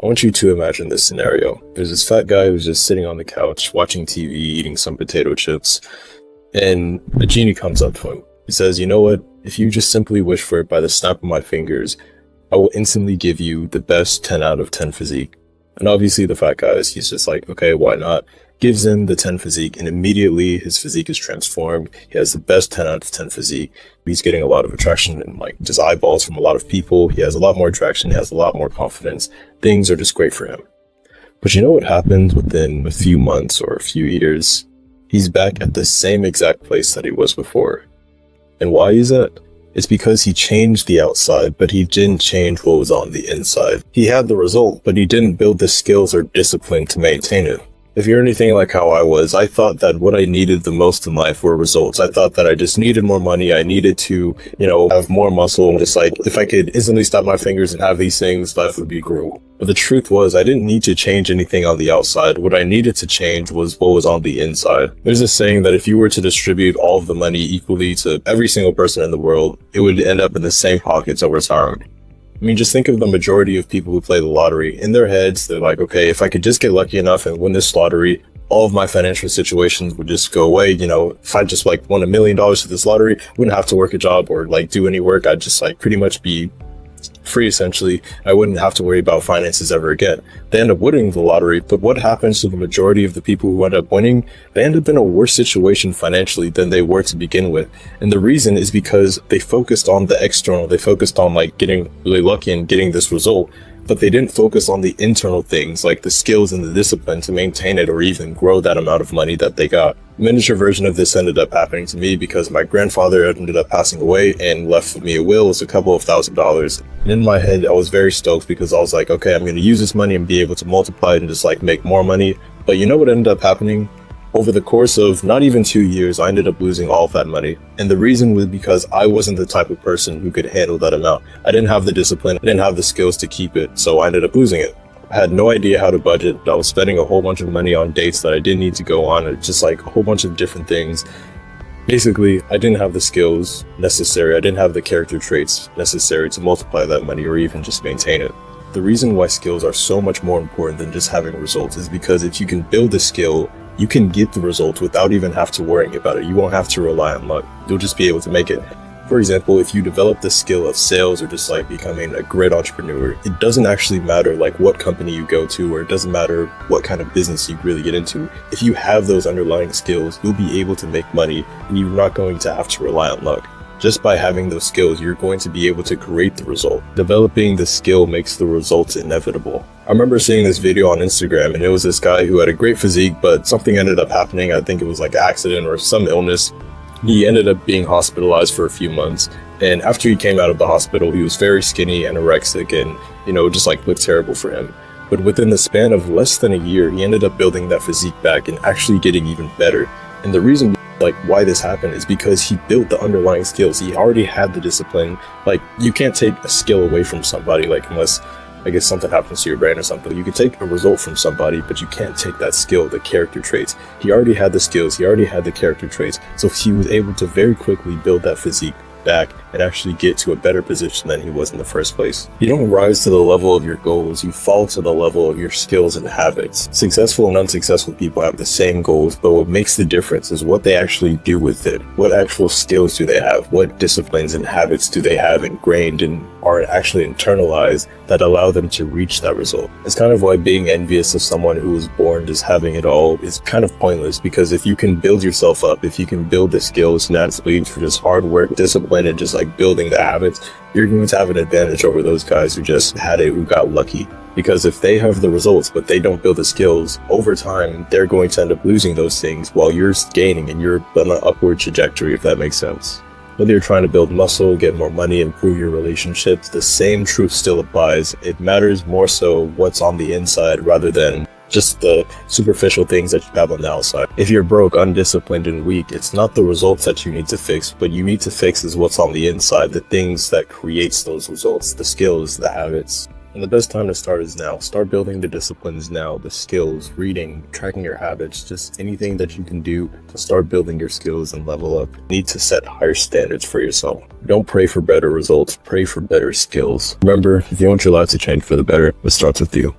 I want you to imagine this scenario. There's this fat guy who's just sitting on the couch watching TV, eating some potato chips, and a genie comes up to him. He says, you know what? If you just simply wish for it by the snap of my fingers, I will instantly give you the best 10 out of 10 physique. And obviously the fat guy, he's just like, okay, why not? Gives him the 10 physique, and immediately his physique is transformed. He has the best 10 out of 10 physique. He's getting a lot of attraction and like just eyeballs from a lot of people. He has a lot more attraction. He has a lot more confidence. Things are just great for him. But you know what happens within a few months or a few years? He's back at the same exact place that he was before. And why is that? It's because he changed the outside, but he didn't change what was on the inside. He had the result, but he didn't build the skills or discipline to maintain it. If you're anything like how I was, I thought that what I needed the most in life were results. I thought that I just needed more money. I needed to, have more muscle. And just like, if I could instantly snap my fingers and have these things, life would be great. But the truth was, I didn't need to change anything on the outside. What I needed to change was what was on the inside. There's this saying that if you were to distribute all of the money equally to every single person in the world, it would end up in the same pockets over time. I mean, just think of the majority of people who play the lottery. In their heads, they're like, okay, if I could just get lucky enough and win this lottery, all of my financial situations would just go away. If I just like won $1 million for this lottery, I wouldn't have to work a job or like do any work. I'd just like pretty much be free essentially. I wouldn't have to worry about finances ever again. They end up winning the lottery, but what happens to the majority of the people who end up winning? They end up in a worse situation financially than they were to begin with. And the reason is because they focused on the external. They focused on like getting really lucky and getting this result, but they didn't focus on the internal things like the skills and the discipline to maintain it or even grow that amount of money that they got. A miniature version of this ended up happening to me because my grandfather ended up passing away and left me a will. It was a couple of $1,000s. And in my head, I was very stoked because I was like, okay, I'm going to use this money and be able to multiply it and just like make more money. But you know what ended up happening? Over the course of not even 2 years, I ended up losing all of that money. And the reason was because I wasn't the type of person who could handle that amount. I didn't have the discipline. I didn't have the skills to keep it. So I ended up losing it. I had no idea how to budget. I was spending a whole bunch of money on dates that I didn't need to go on. It's just like a whole bunch of different things. Basically, I didn't have the skills necessary. I didn't have the character traits necessary to multiply that money or even just maintain it. The reason why skills are so much more important than just having results is because if you can build a skill, you can get the results without even have to worrying about it. You won't have to rely on luck. You'll just be able to make it. For example, if you develop the skill of sales or just like becoming a great entrepreneur, it doesn't actually matter like what company you go to, or it doesn't matter what kind of business you really get into. If you have those underlying skills, you'll be able to make money and you're not going to have to rely on luck. Just by having those skills, you're going to be able to create the result. Developing the skill makes the results inevitable. I remember seeing this video on Instagram and it was this guy who had a great physique, but something ended up happening. I think it was like an accident or some illness. He ended up being hospitalized for a few months. And after he came out of the hospital, he was very skinny, anorexic, and, just like looked terrible for him. But within the span of less than a year, he ended up building that physique back and actually getting even better. And the reason like why this happened is because he built the underlying skills. He already had the discipline. Like you can't take a skill away from somebody, like unless I guess something happens to your brain or something. You can take a result from somebody, but you can't take that skill, the character traits. He already had the skills. He already had the character traits. So he was able to very quickly build that physique back and actually get to a better position than he was in the first place. You don't rise to the level of your goals, you fall to the level of your skills and habits. Successful and unsuccessful people have the same goals, but what makes the difference is what they actually do with it. What actual skills do they have? What disciplines and habits do they have ingrained and are actually internalized that allow them to reach that result? It's kind of like being envious of someone who was born just having it all is kind of pointless, because if you can build yourself up, if you can build the skills and that's leads for just hard work, discipline, and just like building the habits, you're going to have an advantage over those guys who just had it, who got lucky. Because if they have the results, but they don't build the skills, over time, they're going to end up losing those things while you're gaining and you're on an upward trajectory, if that makes sense. Whether you're trying to build muscle, get more money, improve your relationships, the same truth still applies. It matters more so what's on the inside rather than just the superficial things that you have on the outside. If you're broke, undisciplined, and weak, it's not the results that you need to fix, but you need to fix is what's on the inside, the things that creates those results, the skills, the habits. And the best time to start is now. Start building the disciplines now, the skills, reading, tracking your habits, just anything that you can do to start building your skills and level up. You need to set higher standards for yourself. Don't pray for better results, pray for better skills. Remember, if you want your life to change for the better, it starts with you.